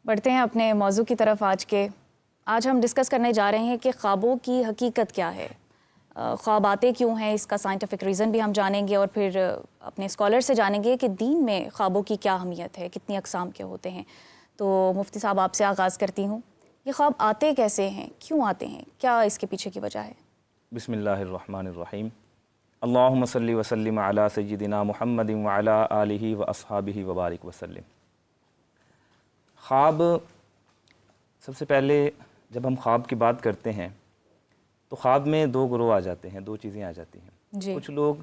بڑھتے ہیں اپنے موضوع کی طرف آج ہم ڈسکس کرنے جا رہے ہیں کہ خوابوں کی حقیقت کیا ہے، خواب آتے کیوں ہیں، اس کا سائنٹیفک ریزن بھی ہم جانیں گے، اور پھر اپنے اسکالر سے جانیں گے کہ دین میں خوابوں کی کیا اہمیت ہے، کتنی اقسام کے ہوتے ہیں۔ تو مفتی صاحب آپ سے آغاز کرتی ہوں، یہ خواب آتے کیسے ہیں، کیوں آتے ہیں، کیا اس کے پیچھے کی وجہ ہے؟ بسم اللہ الرحمن الرحیم۔ اللہم صلی وسلم علی سیدنا محمد وعلی آلہ واصحابہ وبارک وسلم۔ خواب، سب سے پہلے جب ہم خواب کی بات کرتے ہیں تو خواب میں دو گروہ آ جاتے ہیں، دو چیزیں آ جاتی ہیں۔ جی۔ کچھ لوگ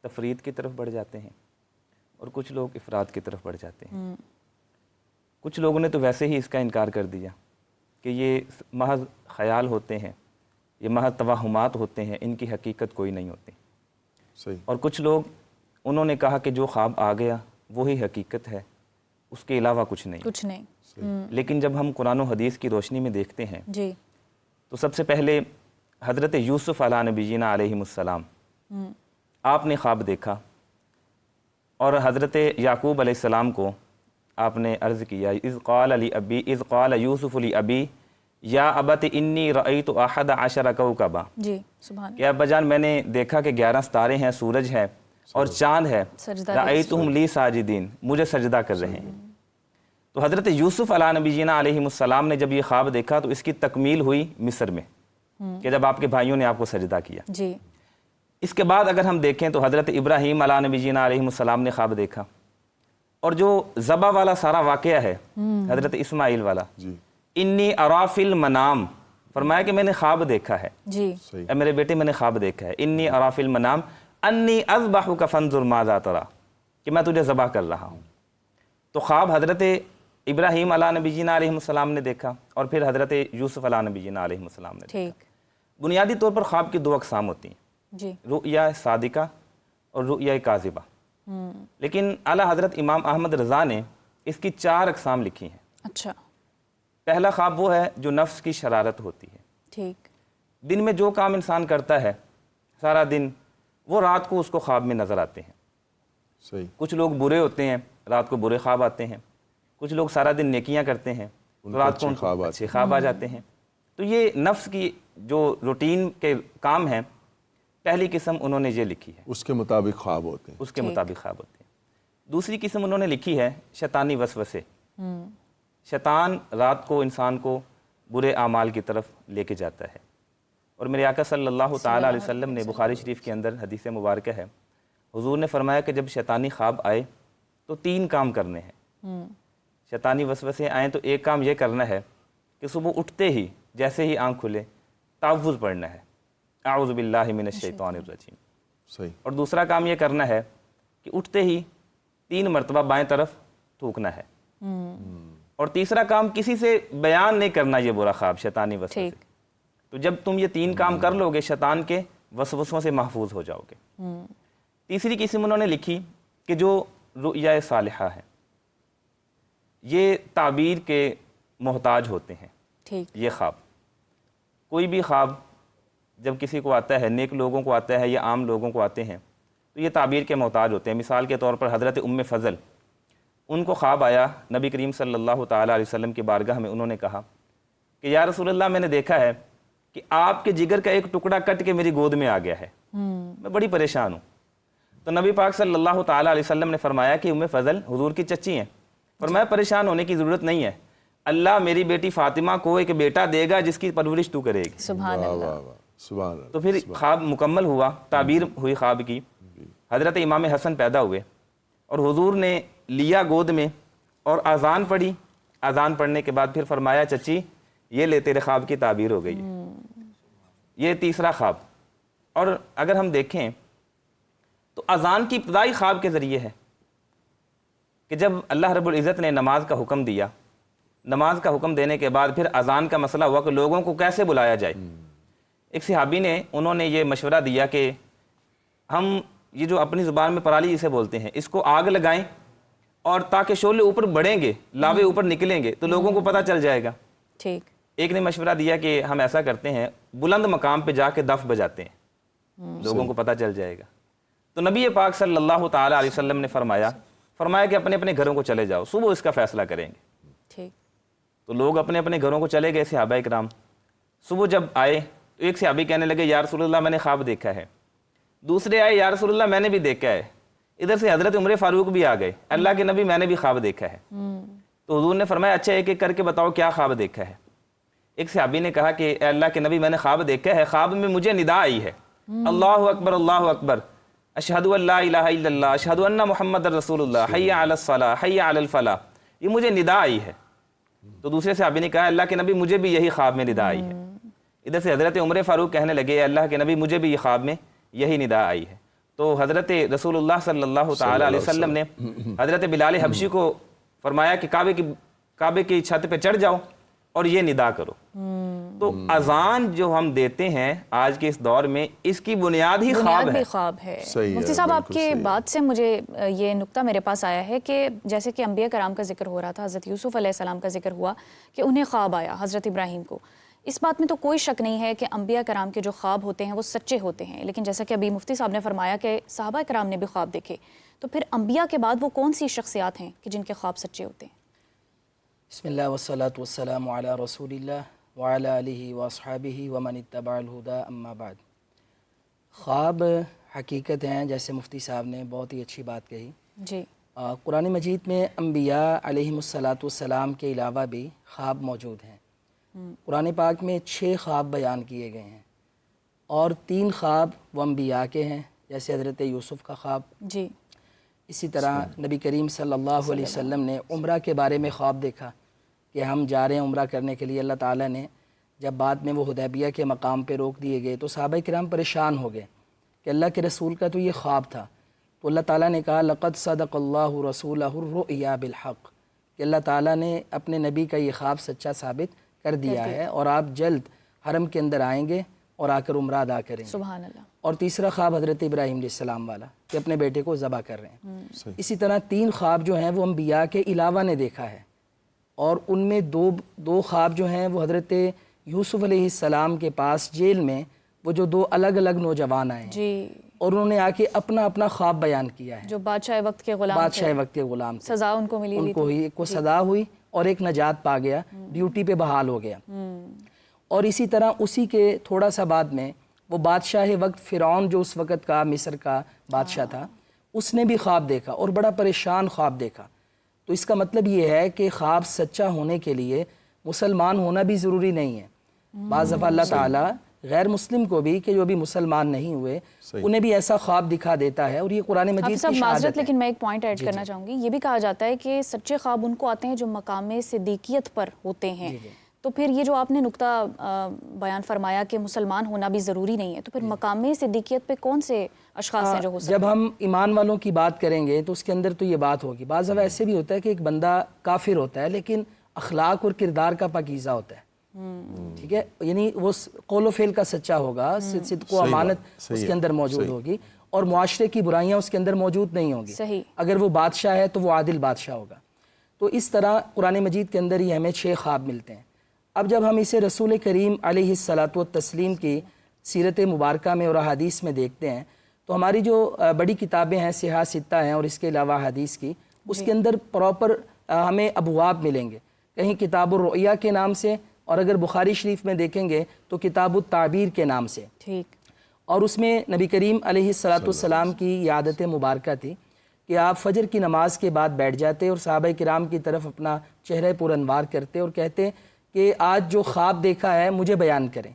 تفرید کی طرف بڑھ جاتے ہیں اور کچھ لوگ افراد کی طرف بڑھ جاتے ہیں۔ کچھ لوگوں نے تو ویسے ہی اس کا انکار کر دیا کہ یہ محض خیال ہوتے ہیں، یہ محض توہمات ہوتے ہیں، ان کی حقیقت کوئی نہیں ہوتی۔ صحیح۔ اور کچھ لوگ انہوں نے کہا کہ جو خواب آ گیا وہی حقیقت ہے، اس کے علاوہ کچھ نہیں۔ لیکن جب ہم قرآن و حدیث کی روشنی میں دیکھتے ہیں جی، تو سب سے پہلے حضرت یوسف علیہ نبینا علیہ السلام، آپ نے خواب دیکھا اور حضرت یعقوب علیہ السلام کو آپ نے عرض کیا، اذ قال یوسف لابی یا ابت انی رأیت احد عشر کوکبا، جی سبحان کہ ابا جان میں نے دیکھا کہ 11 ستارے ہیں، سورج ہے اور چاند ہے، رأیتہم لی ساجدین، مجھے سجدہ کر رہے ہیں۔ تو حضرت یوسف علیہ نبینا علیہ السلام نے جب یہ خواب دیکھا تو اس کی تکمیل ہوئی مصر میں، کہ جب آپ کے بھائیوں نے آپ کو سجدہ کیا۔ جی، اس کے بعد اگر ہم دیکھیں تو حضرت ابراہیم علیہ نبینا علیہ السلام نے خواب دیکھا، اور جو ذبح والا سارا واقعہ ہے حضرت اسماعیل والا، جی انی ارا فی المنام، فرمایا کہ میں نے خواب دیکھا ہے، جی، صحیح۔ اے میرے بیٹے میں نے خواب دیکھا ہے، انی ارا فی المنام انی اذبحک فانظر ماذا تری، کہ میں تجھے ذبح کر رہا ہوں۔ تو خواب حضرت ابراہیم علیہ نبینا علیہ السلام نے دیکھا اور پھر حضرت یوسف علیہ نبینا علیہ السلام نے دیکھا۔ ٹھیک، بنیادی طور پر خواب کی دو اقسام ہوتی ہیں، جی، رؤیا صادقہ اور رؤیا کاذبہ، لیکن اعلیٰ حضرت امام احمد رضا نے اس کی 4 اقسام لکھی ہیں۔ اچھا، پہلا خواب وہ ہے جو نفس کی شرارت ہوتی ہے، ٹھیک، دن میں جو کام انسان کرتا ہے سارا دن، وہ رات کو اس کو خواب میں نظر آتے ہیں۔ صحیح۔ کچھ لوگ برے ہوتے ہیں، رات کو برے خواب آتے ہیں، کچھ لوگ سارا دن نیکیاں کرتے ہیں تو رات کو ان کو اچھے خواب آ جاتے ہیں۔ تو یہ نفس کی جو روٹین کے کام ہیں، پہلی قسم انہوں نے یہ لکھی ہے، اس کے مطابق خواب ہوتے ہیں۔ اس کے مطابق خواب ہوتے ہیں۔ دوسری قسم انہوں نے لکھی ہے شیطانی وسوسے، شیطان رات کو انسان کو برے اعمال کی طرف لے کے جاتا ہے۔ اور میرے آقا صلی اللہ تعالیٰ علیہ وسلم نے بخاری شریف کے اندر حدیث مبارکہ ہے، حضور نے فرمایا کہ جب شیطانی خواب آئے تو 3 کام کرنے ہیں۔ شیطانی وسوسے آئیں تو ایک کام یہ کرنا ہے کہ صبح اٹھتے ہی جیسے ہی آنکھ کھلے تعوذ پڑھنا ہے، اعوذ باللہ من الشیطان الرجیم۔ صحیح۔ اور دوسرا کام یہ کرنا ہے کہ اٹھتے ہی 3 مرتبہ بائیں طرف تھوکنا ہے۔ اور تیسرا کام کسی سے بیان نہیں کرنا یہ برا خواب شیطانی وسوسے۔ تو جب تم یہ 3 کام کر لو گے شیطان کے وسوسوں سے محفوظ ہو جاؤ گے۔ تیسری قسم انہوں نے لکھی کہ جو رؤیا صالحہ ہے، یہ تعبیر کے محتاج ہوتے ہیں۔ ٹھیک، یہ خواب، کوئی بھی خواب جب کسی کو آتا ہے، نیک لوگوں کو آتا ہے یا عام لوگوں کو آتے ہیں، تو یہ تعبیر کے محتاج ہوتے ہیں۔ مثال کے طور پر حضرت فضل، ان کو خواب آیا، نبی کریم صلی اللہ تعالیٰ علیہ وسلم کی بارگاہ میں انہوں نے کہا کہ یا رسول اللہ، میں نے دیکھا ہے کہ آپ کے جگر کا ایک ٹکڑا کٹ کے میری گود میں آ گیا ہے، میں بڑی پریشان ہوں۔ تو نبی پاک صلی اللہ تعالیٰ علیہ وسلم نے فرمایا کہ فضل حضور کی چچی ہیں، فرمایا پریشان ہونے کی ضرورت نہیں ہے، اللہ میری بیٹی فاطمہ کو ایک بیٹا دے گا جس کی پرورش تو کرے گی۔ سبحان واہ اللہ، واہ واہ، سبحان اللہ۔ تو پھر خواب مکمل ہوا، تعبیر ہوئی خواب کی، حضرت امام حسن پیدا ہوئے اور حضور نے لیا گود میں اور اذان پڑھی۔ اذان پڑھنے کے بعد پھر فرمایا چچی یہ لے تیرے خواب کی تعبیر ہو گئی ہے۔ یہ تیسرا خواب۔ اور اگر ہم دیکھیں تو اذان کی ابتدائی خواب کے ذریعے ہے کہ جب اللہ رب العزت نے نماز کا حکم دیا، نماز کا حکم دینے کے بعد پھر اذان کا مسئلہ ہوا کہ لوگوں کو کیسے بلایا جائے۔ ایک صحابی نے انہوں نے یہ مشورہ دیا کہ ہم یہ جو اپنی زبان میں پرالی جسے بولتے ہیں، اس کو آگ لگائیں اور تاکہ شعلے اوپر بڑھیں گے، لاوے اوپر نکلیں گے تو لوگوں کو پتہ چل جائے گا۔ ٹھیک، ایک نے مشورہ دیا کہ ہم ایسا کرتے ہیں، بلند مقام پہ جا کے دف بجاتے ہیں، لوگوں کو پتہ چل جائے گا۔ تو نبی پاک صلی اللہ تعالیٰ علیہ وسلم نے فرمایا کہ اپنے اپنے گھروں کو چلے جاؤ، صبح اس کا فیصلہ کریں گے۔ ٹھیک، تو لوگ اپنے اپنے گھروں کو چلے گئے صحابہ کرام. صبح جب آئے تو ایک صحابی کہنے لگے یا رسول اللہ میں نے خواب دیکھا ہے. دوسرے آئے یا رسول اللہ میں نے بھی دیکھا ہے. ادھر سے حضرت عمر فاروق بھی آ گئے, اللہ کے نبی میں نے بھی خواب دیکھا ہے. تو حضور نے فرمایا اچھا ایک ایک کر کے بتاؤ کیا خواب دیکھا ہے. ایک صحابی نے کہا کہ اے اللہ کے نبی میں نے خواب دیکھا ہے, خواب میں مجھے ندا آئی ہے اللہ اکبر اشہد ان لا الہ الا اللہ اشہد ان محمد رسول اللہ حی علی الصلاۃ حی علی الفلاح, یہ مجھے ندا آئی ہے. تو دوسرے صحابی نے کہا اللہ کے نبی مجھے بھی یہی خواب میں ندا آئی ہے. ادھر سے حضرت عمر فاروق کہنے لگے اے اللہ کے نبی مجھے بھی یہ خواب میں یہی ندا آئی ہے. تو حضرت رسول اللہ صلی اللہ تعالی علیہ وسلم نے حضرت بلال حبشی کو فرمایا کہ کعبے کی چھت پہ چڑھ جاؤ اور یہ ندا کرو. تو اذان جو ہم دیتے ہیں آج کے اس دور میں اس کی بنیاد ہی خواب ہے. مفتی صاحب آپ کے بات سے مجھے یہ نقطہ میرے پاس آیا ہے کہ جیسے کہ انبیاء کرام کا ذکر ہو رہا تھا, حضرت یوسف علیہ السلام کا ذکر ہوا کہ انہیں خواب آیا, حضرت ابراہیم کو. اس بات میں تو کوئی شک نہیں ہے کہ انبیاء کرام کے جو خواب ہوتے ہیں وہ سچے ہوتے ہیں, لیکن جیسا کہ ابھی مفتی صاحب نے فرمایا کہ صحابہ کرام نے بھی خواب دیکھے, تو پھر انبیاء کے بعد وہ کون سی شخصیات ہیں کہ جن کے خواب سچے ہوتے ہیں؟ بسم اللہ والصلاة والسلام علی رسول اللہ وعلی آلہ واصحابہ ومن اتبع الہدی اما بعد. خواب حقیقت ہیں, جیسے مفتی صاحب نے بہت ہی اچھی بات کہی. جی قرآن مجید میں انبیاء علیہم الصلاۃ والسلام کے علاوہ بھی خواب موجود ہیں. قرآن پاک میں 6 خواب بیان کیے گئے ہیں اور 3 خواب وہ انبیاء کے ہیں, جیسے حضرت یوسف کا خواب. جی اسی طرح نبی کریم صلی اللہ علیہ وسلم نے عمرہ کے بارے میں خواب دیکھا کہ ہم جا رہے ہیں عمرہ کرنے کے لیے. اللہ تعالیٰ نے جب بعد میں وہ حدیبیہ کے مقام پہ روک دیے گئے تو صحابہ کرام پریشان ہو گئے کہ اللہ کے رسول کا تو یہ خواب تھا. تو اللہ تعالیٰ نے کہا لقد صدق اللہ رسولہ الرؤیا بالحق, کہ اللہ تعالیٰ نے اپنے نبی کا یہ خواب سچا ثابت کر دیا ہے اور آپ جلد حرم کے اندر آئیں گے اور آ کر عمرہ ادا کریں گے. سبحان اللہ. اور تیسرا خواب حضرت ابراہیم علیہ السلام والا کہ اپنے بیٹے کو ذبح کر رہے ہیں. اسی طرح 3 خواب جو ہیں وہ انبیاء کے علاوہ نے دیکھا ہے, اور ان میں دو خواب جو ہیں وہ حضرت یوسف علیہ السلام کے پاس جیل میں وہ جو 2 الگ الگ نوجوان آئے ہیں جی, اور انہوں نے آ کے اپنا اپنا خواب بیان کیا ہے. جو بادشاہ وقت کے غلام بادشاہ وقت کے غلام تھے, سزا ان کو ملی, ان کو ایک کو سزا ہوئی اور ایک نجات پا گیا, ڈیوٹی پہ بحال ہو گیا. اور اسی طرح اسی کے تھوڑا سا بعد میں وہ بادشاہ وقت فرعون جو اس وقت کا مصر کا بادشاہ تھا, اس نے بھی خواب دیکھا اور بڑا پریشان خواب دیکھا. تو اس کا مطلب یہ ہے کہ خواب سچا ہونے کے لیے مسلمان ہونا بھی ضروری نہیں ہے. بعض دفعہ اللہ تعالیٰ غیر مسلم کو بھی کہ جو بھی مسلمان نہیں ہوئے انہیں بھی ایسا خواب دکھا دیتا ہے, اور یہ قرآن مجید کی شہادت ہے. لیکن میں ایک پوائنٹ ایڈ کرنا چاہوں گی, یہ بھی کہا جاتا ہے کہ سچے خواب ان کو آتے ہیں جو مقام صدیقیت پر ہوتے ہیں. تو پھر یہ جو آپ نے نقطہ بیان فرمایا کہ مسلمان ہونا بھی ضروری نہیں ہے, تو پھر مقام صدیقیت پہ کون سے اشخاص ہیں جو ہو سکتے ہیں؟ جب ہم ایمان والوں کی بات کریں گے تو اس کے اندر تو یہ بات ہوگی. بعض دفعہ ایسے بھی ہوتا ہے کہ ایک بندہ کافر ہوتا ہے لیکن اخلاق اور کردار کا پاکیزہ ہوتا ہے, ٹھیک ہے, یعنی وہ قول و فعل کا سچا ہوگا, صدق و امانت اس کے اندر موجود ہوگی, اور معاشرے کی برائیاں اس کے اندر موجود نہیں ہوں گی. اگر وہ بادشاہ ہے تو وہ عادل بادشاہ ہوگا. تو اس طرح قرآن مجید کے اندر ہی ہمیں 6 خواب ملتے ہیں. اب جب ہم اسے رسول کریم علیہ الصلاۃ والتسلیم کی سیرت مبارکہ میں اور احادیث میں دیکھتے ہیں تو ہماری جو بڑی کتابیں ہیں صحاح ستہ ہیں اور اس کے علاوہ حدیث کی, اس کے اندر پراپر ہمیں ابواب ملیں گے. کہیں کتاب الرؤیا کے نام سے, اور اگر بخاری شریف میں دیکھیں گے تو کتاب التعبیر کے نام سے. ٹھیک. اور اس میں نبی کریم علیہ الصلاۃ والسلام کی یہ عادت مبارکہ تھی کہ آپ فجر کی نماز کے بعد بیٹھ جاتے اور صحابہ کرام کی طرف اپنا چہرہ پر انوار کرتے اور کہتے کہ آج جو خواب دیکھا ہے مجھے بیان کریں.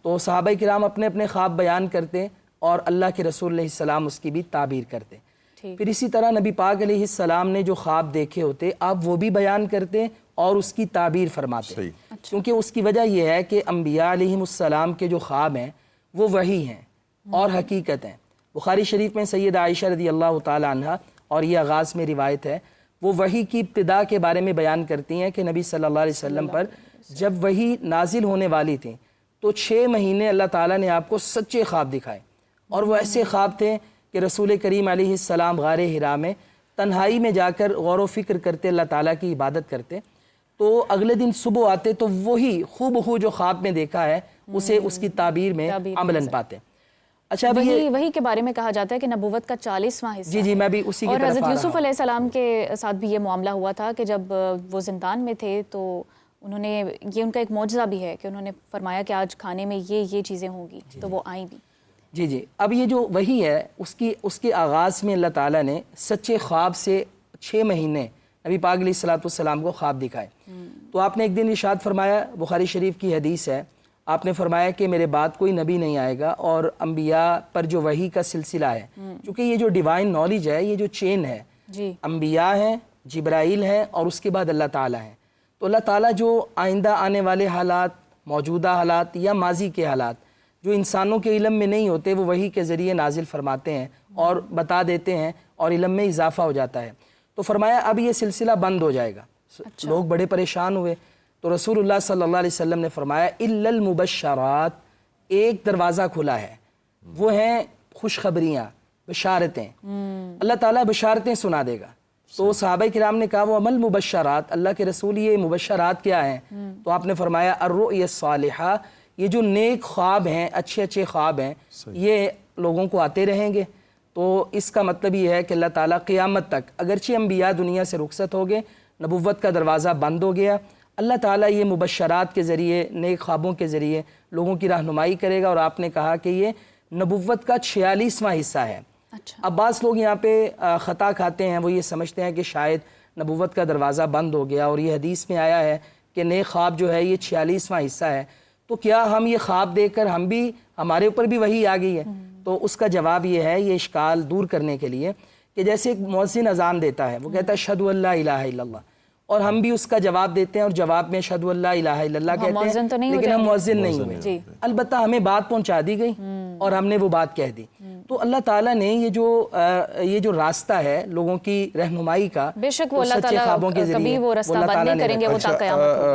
تو صحابہ کرام اپنے اپنے خواب بیان کرتے اور اللہ کے رسول علیہ السلام اس کی بھی تعبیر کرتے. پھر اسی طرح نبی پاک علیہ السلام نے جو خواب دیکھے ہوتے آپ وہ بھی بیان کرتے اور اس کی تعبیر فرماتے. کیونکہ اس کی وجہ یہ ہے کہ انبیاء علیہم السلام کے جو خواب ہیں وہ وحی ہیں اور حقیقت ہیں. بخاری شریف میں سیدہ عائشہ رضی اللہ تعالی عنہ, اور یہ آغاز میں روایت ہے, وہ وحی کی ابتدا کے بارے میں بیان کرتی ہیں کہ نبی صلی اللہ علیہ وسلم پر جب وحی نازل ہونے والی تھی تو 6 مہینے اللہ تعالیٰ نے آپ کو سچے خواب دکھائے, اور وہ ایسے خواب تھے کہ رسول کریم علیہ السلام غار حرا میں تنہائی میں جا کر غور و فکر کرتے, اللہ تعالیٰ کی عبادت کرتے, تو اگلے دن صبح آتے تو وہی خوب جو خواب میں دیکھا ہے اسے اس کی تعبیر میں عملاً پاتے. اچھا, وہی کے بارے میں کہا جاتا ہے کہ نبوت کا 40واں حصہ. جی میں بھی اسی کی طرف اور حضرت یوسف علیہ السلام کے ساتھ بھی یہ معاملہ ہوا تھا کہ جب وہ زندان میں تھے تو انہوں نے یہ ان کا ایک معجزہ بھی ہے کہ انہوں نے فرمایا کہ آج کھانے میں یہ چیزیں ہوں گی تو وہ آئیں بھی. جی اب یہ جو وحی ہے اس کے آغاز میں اللہ تعالیٰ نے سچے خواب سے 6 مہینے نبی پاک علیہ الصلوۃ والسلام کو خواب دکھائے. تو آپ نے ایک دن ارشاد فرمایا, بخاری شریف کی حدیث ہے, آپ نے فرمایا کہ میرے بعد کوئی نبی نہیں آئے گا اور انبیاء پر جو وحی کا سلسلہ ہے, چونکہ یہ جو ڈیوائن نالج ہے, یہ جو چین ہے, انبیاء ہیں, جبرائیل ہیں اور اس کے بعد اللہ تعالیٰ ہیں. تو اللہ تعالیٰ جو آئندہ آنے والے حالات, موجودہ حالات یا ماضی کے حالات جو انسانوں کے علم میں نہیں ہوتے, وہ وحی کے ذریعے نازل فرماتے ہیں اور بتا دیتے ہیں اور علم میں اضافہ ہو جاتا ہے. تو فرمایا اب یہ سلسلہ بند ہو جائے گا. لوگ بڑے پریشان ہوئے تو رسول اللہ صلی اللہ علیہ وسلم نے فرمایا الا المبشرات, ایک دروازہ کھلا ہے, وہ ہیں خوشخبریاں, بشارتیں. اللہ تعالیٰ بشارتیں سنا دے گا. تو صحابہ کرام نے کہا وہ عمل مبشرات, اللہ کے رسول یہ مبشرات کیا ہیں؟ تو آپ نے فرمایا الرؤیا الصالحہ, یہ جو نیک خواب ہیں, اچھے خواب ہیں, یہ لوگوں کو آتے رہیں گے. تو اس کا مطلب یہ ہے کہ اللہ تعالیٰ قیامت تک, اگرچہ انبیاء دنیا سے رخصت ہو گئے, نبوت کا دروازہ بند ہو گیا, اللہ تعالیٰ یہ مبشرات کے ذریعے, نیک خوابوں کے ذریعے لوگوں کی رہنمائی کرے گا. اور آپ نے کہا کہ یہ نبوت کا 46واں حصہ ہے. اب بعض لوگ یہاں پہ خطا کھاتے ہیں, وہ یہ سمجھتے ہیں کہ شاید نبوت کا دروازہ بند ہو گیا اور یہ حدیث میں آیا ہے کہ نیک خواب جو ہے یہ 46واں حصہ ہے, تو کیا ہم یہ خواب دیکھ کر ہمارے اوپر بھی وحی آ گئی ہے؟ تو اس کا جواب یہ ہے, یہ اشکال دور کرنے کے لیے, کہ جیسے ایک مؤذن اذان دیتا ہے, وہ کہتا ہے اشہد ان لا الہ الا اللہ, اور ہم بھی اس کا جواب دیتے ہیں اور جواب میں اشہد ان لا الہ الا اللہ کہتے ہیں, لیکن ہم مؤذن نہیں ہوئے. البتہ ہمیں بات پہنچا دی گئی اور ہم نے وہ بات کہہ دی. تو اللہ تعالیٰ نے یہ جو راستہ ہے لوگوں کی رہنمائی کا, بے شک وہ اللہ تعالیٰ کبھی وہ راستہ بند نہیں کریں گے, وہ تا قیامت.